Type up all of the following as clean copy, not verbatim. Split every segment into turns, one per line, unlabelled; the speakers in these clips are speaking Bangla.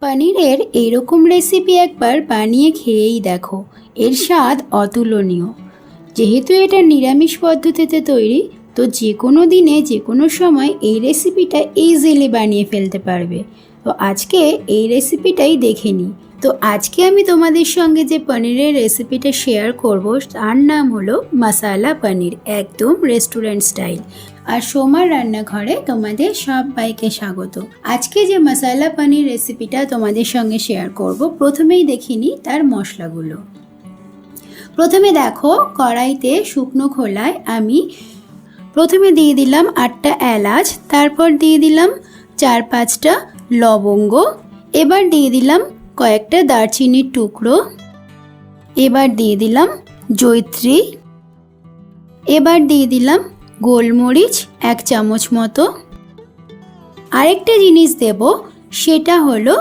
পনিরের এরকম রেসিপি একবার বানিয়ে খেয়েই দেখো, এর স্বাদ অতুলনীয়। যেহেতু এটা নিরামিষ পদ্ধতিতে তৈরি, তো যে কোনো দিনে যে কোনো সময় এই রেসিপিটা ইজিলি বানিয়ে ফেলতে পারবে। তো আজকে এই রেসিপিটাই দেখে নিই। তো আজকে আমি তোমাদের সঙ্গে যে পনিরের রেসিপিটা শেয়ার করব তার নাম হলো মশালা পনির, একদম রেস্টুরেন্ট স্টাইল। আর সোমার রান্নাঘরে তোমাদের সবাইকে স্বাগত। আজকে যে মশালা পনির রেসিপিটা তোমাদের সঙ্গে শেয়ার করব, প্রথমেই দেখিনি তার মশলাগুলো। প্রথমে দেখো, কড়াইতে শুকনো খোলায় আমি প্রথমে দিয়ে দিলাম 8টা এলাচ, তারপর দিয়ে দিলাম 4-5টা লবঙ্গ, এবার দিয়ে দিলাম কয়েকটা দারচিনির টুকরো, এবার দিয়ে দিলাম জয়িত্রী, এবার দিয়ে দিলাম গোলমরিচ 1 চামচ মতো। আরেকটা জিনিস দেব, সেটা হলো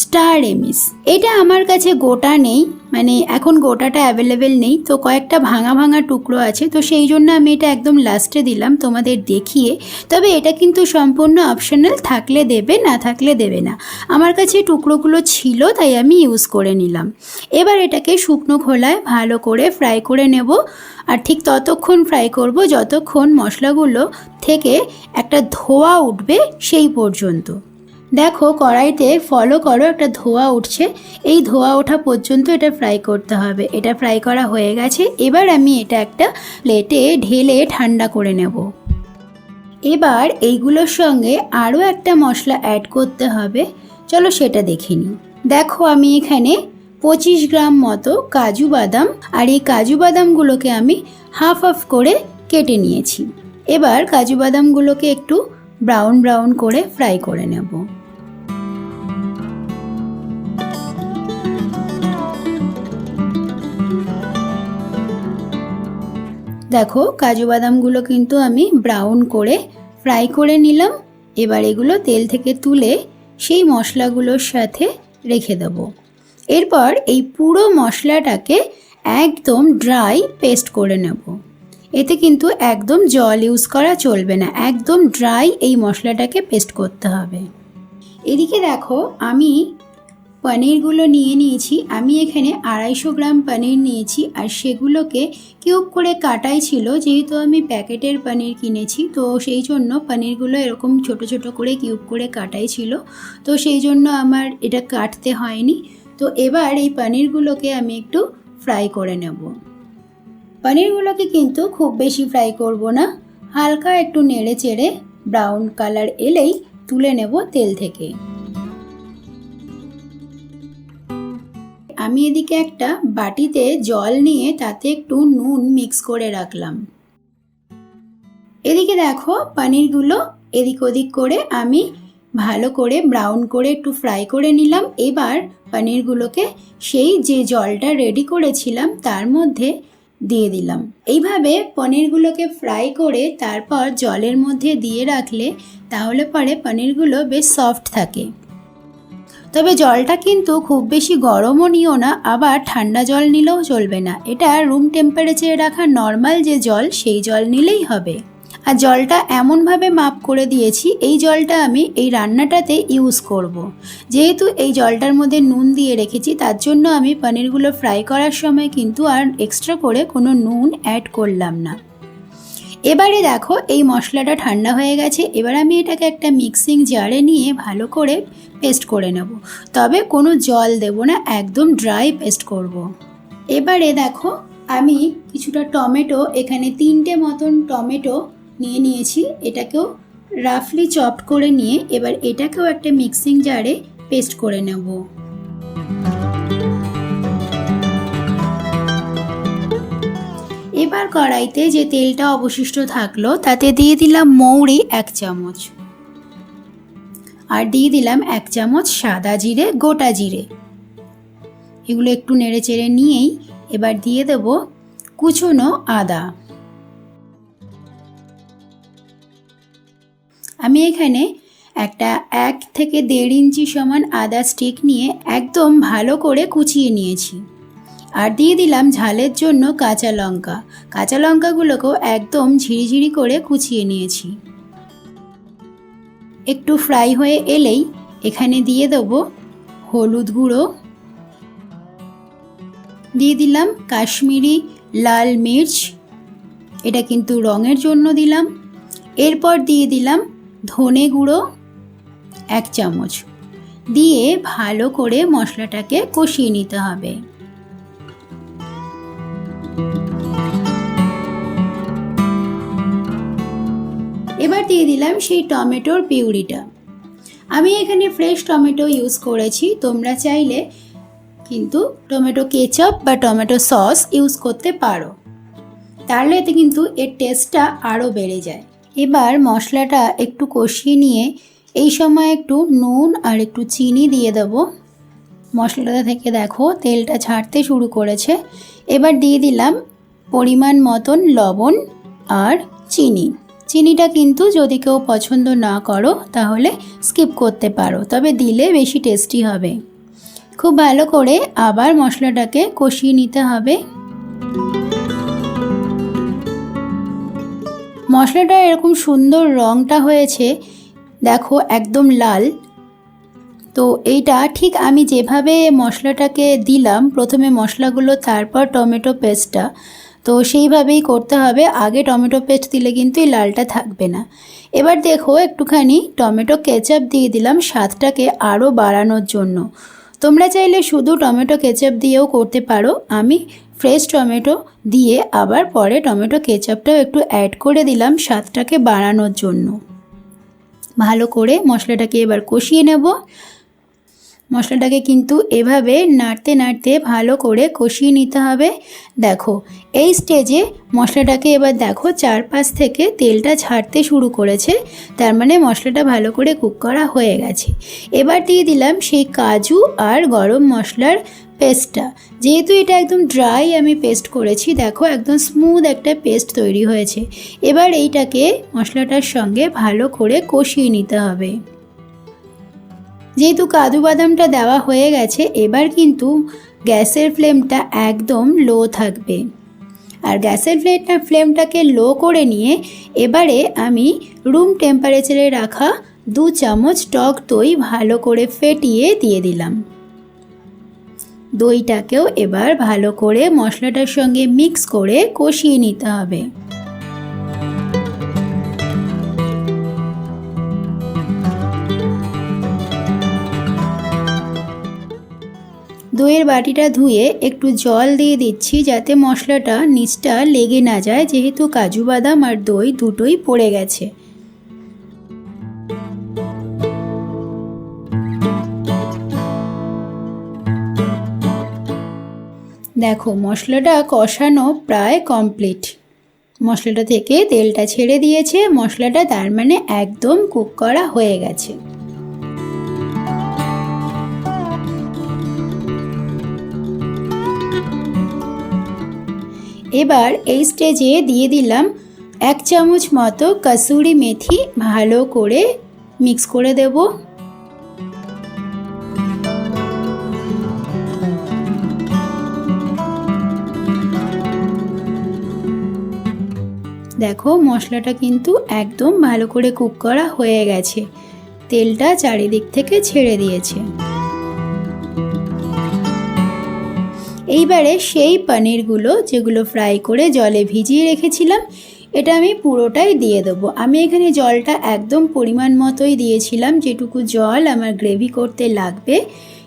স্টার এনিস। এটা আমার কাছে গোটা নেই, মানে এখন গোটাটা অ্যাভেলেবেল নেই, তো কয়েকটা ভাঙা ভাঙা টুকরো আছে, তো সেই জন্য আমি এটা একদম লাস্টে দিলাম তোমাদের দেখিয়ে। তবে এটা কিন্তু সম্পূর্ণ অপশনাল, থাকলে দেবে, না থাকলে দেবে না। আমার কাছে টুকরোগুলো ছিল তাই আমি ইউজ করে নিলাম। এবার এটাকে শুকনো খোলায় ভালো করে ফ্রাই করে নেব, আর ঠিক ততক্ষণ ফ্রাই করব যতক্ষণ মশলাগুলো থেকে একটা ধোঁয়া উঠবে সেই পর্যন্ত। দেখো কড়াইতে ফলো করো, একটা ধোঁয়া উঠছে, এই ধোঁয়া ওঠা পর্যন্ত এটা ফ্রাই করতে হবে। এটা ফ্রাই করা হয়ে গেছে, এবার আমি এটা একটা প্লেটে ঢেলে ঠান্ডা করে নেব। এবার এইগুলোর সঙ্গে আরও একটা মশলা অ্যাড করতে হবে, চলো সেটা দেখে নিই। দেখো আমি এখানে 25 গ্রাম মতো কাজু বাদাম, আর এই কাজু বাদামগুলোকে আমি হাফ করে কেটে নিয়েছি। এবার কাজু বাদামগুলোকে একটু ব্রাউন ব্রাউন করে ফ্রাই করে নেব। দেখো কাজু বাদামগুলো কিন্তু আমি ব্রাউন করে ফ্রাই করে নিলাম। এবার এগুলো তেল থেকে তুলে সেই মশলাগুলোর সাথে রেখে দেব। এরপর এই পুরো মশলাটাকে একদম ড্রাই পেস্ট করে নেব। এতে কিন্তু একদম জল ইউজ করা চলবে না, একদম ড্রাই এই মশলাটাকে পেস্ট করতে হবে। এদিকে দেখো আমি পনিরগুলো নিয়ে নিয়েছি। আমি এখানে 250 গ্রাম পনির নিয়েছি, আর সেগুলোকে কিউব করে কাটাই ছিল। যেহেতু আমি প্যাকেটের পনির কিনেছি, তো সেই জন্য পনিরগুলো এরকম ছোট ছোট করে কিউব করে কাটাই ছিল, তো সেই জন্য আমার এটা কাটতে হয়নি। তো এবার এই পনিরগুলোকে আমি একটু ফ্রাই করে নেব। পনিরগুলোকে কিন্তু খুব বেশি ফ্রাই করব না, হালকা একটু নেড়ে চেড়ে ব্রাউন কালার এলেই তুলে নেব তেল থেকে। আমি এদিকে একটা বাটিতে জল নিয়ে তাতে একটু নুন মিক্স করে রাখলাম। এদিকে দেখো পনিরগুলো এদিক ওদিক করে আমি ভালো করে ব্রাউন করে একটু ফ্রাই করে নিলাম। এবার পনিরগুলোকে সেই যে জলটা রেডি করেছিলাম তার মধ্যে দিয়ে দিলাম। এইভাবে পনিরগুলোকে ফ্রাই করে তারপর জলের মধ্যে দিয়ে রাখলে তাহলে পরে পনিরগুলো বেশ সফট থাকে। তবে জলটা কিন্তু খুব বেশি গরমও নিও না, আবার ঠান্ডা জল নিলেও চলবে না। এটা রুম টেম্পারেচারে রাখা নর্মাল যে জল, সেই জল নিলেই হবে। আর জলটা এমনভাবে মাপ করে দিয়েছি, এই জলটা আমি এই রান্নাটাতে ইউজ করব। যেহেতু এই জলটার মধ্যে নুন দিয়ে রেখেছি, তার জন্য আমি পনিরগুলো ফ্রাই করার সময় কিন্তু আর এক্সট্রা করে কোনো নুন অ্যাড করলাম না। এবারে দেখো এই মশলাটা ঠান্ডা হয়ে গেছে। এবার আমি এটাকে একটা মিক্সিং জারে নিয়ে ভালো করে পেস্ট করে নেব। তবে কোনো জল দেব না, একদম ড্রাই পেস্ট করব। এবারে দেখো আমি কিছুটা টমেটো, এখানে 3টে মতন টমেটো নিয়ে নিয়েছি, এটাকেও রাফলি চপড করে নিয়ে এবার এটাকেও একটা মিক্সিং জারে পেস্ট করে নেব। এবার কড়াইতে যে তেলটা অবশিষ্ট থাকলো তাতে দিয়ে দিলাম মৌরি 1 চামচ, আর দিয়ে দিলাম 1 চামচ সাদা জিরে, গোটা জিরে। এগুলো একটু নেড়ে চেড়ে নিয়েই এবার দিয়ে দেব কুচনো আদা। আমি এখানে একটা 1 থেকে 1.5 ইঞ্চি সমান আদা স্টিক নিয়ে একদম ভালো করে কুচিয়ে নিয়েছি। আর দিয়ে দিলাম ঝালের জন্য কাঁচা লঙ্কা। কাঁচা লঙ্কাগুলোকেও একদম ঝিরিঝিরি করে কুচিয়ে নিয়েছি। একটু ফ্রাই হয়ে এলেই এখানে দিয়ে দেবো হলুদ গুঁড়ো, দিয়ে দিলাম কাশ্মীরি লাল মির্চ, এটা কিন্তু রঙের জন্য দিলাম। এরপর দিয়ে দিলাম ধনে গুঁড়ো 1 চামচ, দিয়ে ভালো করে মশলাটাকে কষিয়ে নিতে হবে। এবার দিয়ে দিলাম সেই টমেটোর পিউরিটা। আমি এখানে ফ্রেশ টমেটো ইউজ করেছি, তোমরা চাইলে কিন্তু টমেটো কেচাপ বা টমেটো সস ইউজ করতে পারো, তাহলে এতে কিন্তু এর টেস্টটা আরও বেড়ে যায়। এবার মশলাটা একটু কষিয়ে নিয়ে এই সময় একটু নুন আর একটু চিনি দিয়ে দেবো। মশলাটা থেকে দেখো তেলটা ছাড়তে শুরু করেছে। এবার দিয়ে দিলাম পরিমাণ মতন লবণ আর চিনি। চিনিটা কিন্তু যদি কেউ পছন্দ না করো তাহলে স্কিপ করতে পারো, তবে দিলে বেশি টেস্টি হবে। খুব ভালো করে আবার মশলাটাকে কষিয়ে নিতে হবে। মশলাটা এরকম সুন্দর রঙটা হয়েছে, দেখো একদম লাল। তো এইটা ঠিক আমি যেভাবে মশলাটাকে দিলাম, প্রথমে মশলাগুলো তারপর টমেটো পেস্টটা, তো সেইভাবেই করতে হবে। আগে টমেটো পেস্ট দিলে কিন্তু এই লালটা থাকবে না। এবার দেখো একটুখানি টমেটো কেচাপ দিয়ে দিলাম স্বাদটাকে আরও বাড়ানোর জন্য। তোমরা চাইলে শুধু টমেটো কেচাপ দিয়েও করতে পারো, আমি ফ্রেশ টমেটো দিয়ে আবার পরে টমেটো কেচাপটাও একটু অ্যাড করে দিলাম স্বাদটাকে বাড়ানোর জন্য। ভালো করে মশলাটাকে এবার কষিয়ে নেব। মশলাটাকে কিন্তু এভাবে নাড়তে নাড়তে ভালো করে কষিয়ে নিতে হবে। দেখো এই স্টেজে মশলাটাকে এবার দেখো চারপাশ থেকে তেলটা ছাড়তে শুরু করেছে, তার মানে মশলাটা ভালো করে কুক করা হয়ে গেছে। এবার দিয়ে দিলাম সেই কাজু আর গরম মশলার পেস্টটা। যেহেতু এটা একদম ড্রাই আমি পেস্ট করেছি, দেখো একদম স্মুথ একটা পেস্ট তৈরি হয়েছে। এবার এইটাকে মশলাটার সঙ্গে ভালো করে কষিয়ে নিতে হবে। যেহেতু কাজু বাদামটা দেওয়া হয়ে গেছে, এবার কিন্তু গ্যাসের ফ্লেমটা একদম লো থাকবে। আর গ্যাসের ফ্লেমটাকে লো করে নিয়ে এবারে আমি রুম টেম্পারেচারে রাখা 2 চামচ টক দই ভালো করে ফেটিয়ে দিয়ে দিলাম। দইটাকেও এবার ভালো করে মশলাটার সঙ্গে মিক্স করে কষিয়ে নিতে হবে। দইয়ের বাটিটা ধুয়ে একটু জল দিয়ে দিচ্ছি যাতে মশলাটা নিচটা লেগে না যায়, যেহেতু কাজু বাদাম আর দই দুটোই পড়ে গেছে। দেখো মশলাটা কষানো প্রায় কমপ্লিট। মশলাটা থেকে তেলটা ছেড়ে দিয়েছে, মশলাটা তার মানে একদম কুক করা হয়ে গেছে। এবার এই স্টেজে দিয়ে দিলাম 1 চামচ মতো কসুরি মেথি, ভালো করে মিক্স করে দেব। দেখো মশলাটা কিন্তু একদম ভালো করে কুক করা হয়ে গেছে, তেলটা চারিদিক থেকে ছেড়ে দিয়েছে। এইবারে সেই পনিরগুলো যেগুলো ফ্রাই করে জলে ভিজিয়ে রেখেছিলাম, এটা আমি পুরোটাই দিয়ে দেবো। আমি এখানে জলটা একদম পরিমাণ মতোই দিয়েছিলাম, যেটুকু জল আমার গ্রেভি করতে লাগবে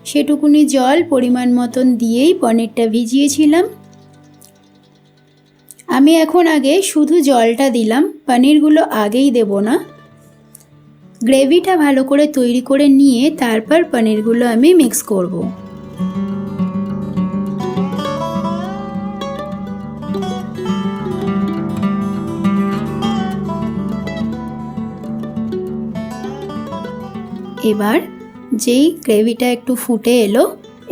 সেটুকুনি জল পরিমাণ মতন দিয়েই পনিরটা ভিজিয়েছিলাম। আমি এখন আগে শুধু জলটা দিলাম, পনিরগুলো আগেই দেব না। গ্রেভিটা ভালো করে তৈরি করে নিয়ে তারপর পনিরগুলো আমি মিক্স করব। এবার যেই গ্রেভিটা একটু ফুটে এলো,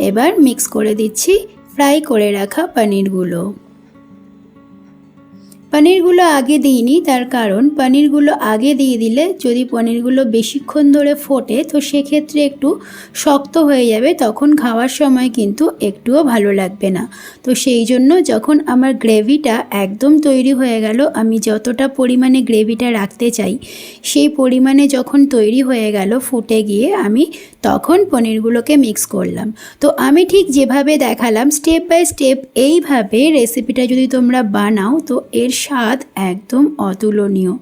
এবার মিক্স করে দিচ্ছি ফ্রাই করে রাখা পনিরগুলো। পনিরগুলো আগে দিইনি, তার কারণ পনিরগুলো আগে দিয়ে দিলে যদি পনিরগুলো বেশিক্ষণ ধরে ফোটে তো সেক্ষেত্রে একটু শক্ত হয়ে যাবে, তখন খাওয়ার সময় কিন্তু একটুও ভালো লাগবে না। তো সেই জন্য যখন আমার গ্রেভিটা একদম তৈরি হয়ে গেল, আমি যতটা পরিমাণে গ্রেভিটা রাখতে চাই সেই পরিমাণে যখন তৈরি হয়ে গেল ফুটে গিয়ে, আমি তখন পনিরগুলোকে মিক্স করলাম। তো আমি ঠিক যেভাবে দেখালাম স্টেপ বাই স্টেপ এইভাবে রেসিপিটা যদি তোমরা বানাও তো এর স্বাদ একদম অতুলনীয়।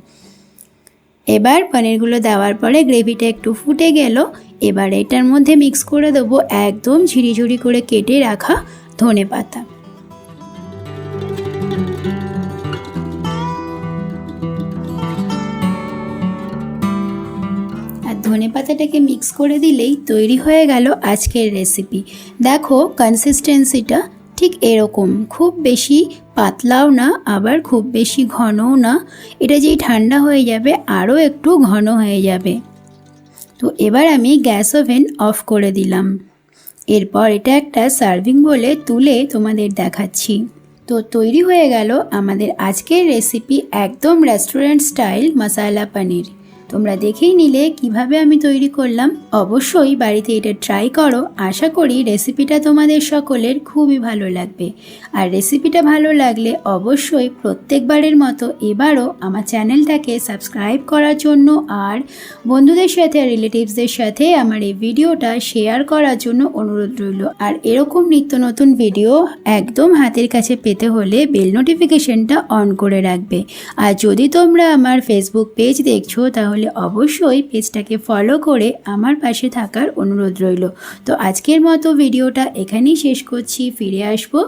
এবার পনিরগুলো দেওয়ার পরে গ্রেভিটা একটু ফুটে গেল, এবার এটার মধ্যে মিক্স করে দেবো একদম ঝিরিঝিরি করে কেটে রাখা ধনেপাতা। আর ধনেপাতাটাকে মিক্স করে দিলেই তৈরি হয়ে গেল আজকের রেসিপি। দেখো কনসিস্টেন্সিটা ঠিক এরকম, খুব বেশি পাতলাও না আবার খুব বেশি ঘনও না। এটা যেই ঠান্ডা হয়ে যাবে আরও একটু ঘন হয়ে যাবে। তো এবার আমি গ্যাস ওভেন অফ করে দিলাম। এরপর এটা একটা সার্ভিং বলে তুলে তোমাদের দেখাচ্ছি। তো তৈরি হয়ে গেল আমাদের আজকের রেসিপি, একদম রেস্টুরেন্ট স্টাইল মশালা পনির। তোমরা দেখেই নিলে কিভাবে আমি তৈরি করলাম। অবশ্যই বাড়িতে এটা ট্রাই করো, আশা করি রেসিপিটা তোমাদের সকলের খুবই ভালো লাগবে। আর রেসিপিটা ভালো লাগলে অবশ্যই প্রত্যেকবারের মতো এবারও আমার চ্যানেলটাকে সাবস্ক্রাইব করার জন্য আর বন্ধুদের সাথে আর রিলেটিভসদের সাথে আমার এই ভিডিওটা শেয়ার করার জন্য অনুরোধ রইল। আর এরকম নিত্য নতুন ভিডিও একদম হাতের কাছে পেতে হলে বেল নোটিফিকেশনটা অন করে রাখবে। আর যদি তোমরা আমার ফেসবুক পেজ দেখছো তাহলে অবশ্যই পেজটাকে ফলো করে আমার পাশে থাকার অনুরোধ রইল। তো আজকের মতো ভিডিওটা এখানেই শেষ করছি, ফিরে আসবো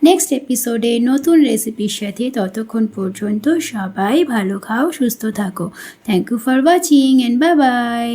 নেক্সট এপিসোডে নতুন রেসিপির সাথে। ততক্ষণ পর্যন্ত সবাই ভালো খাও, সুস্থ থাকো। Thank you for watching and bye by.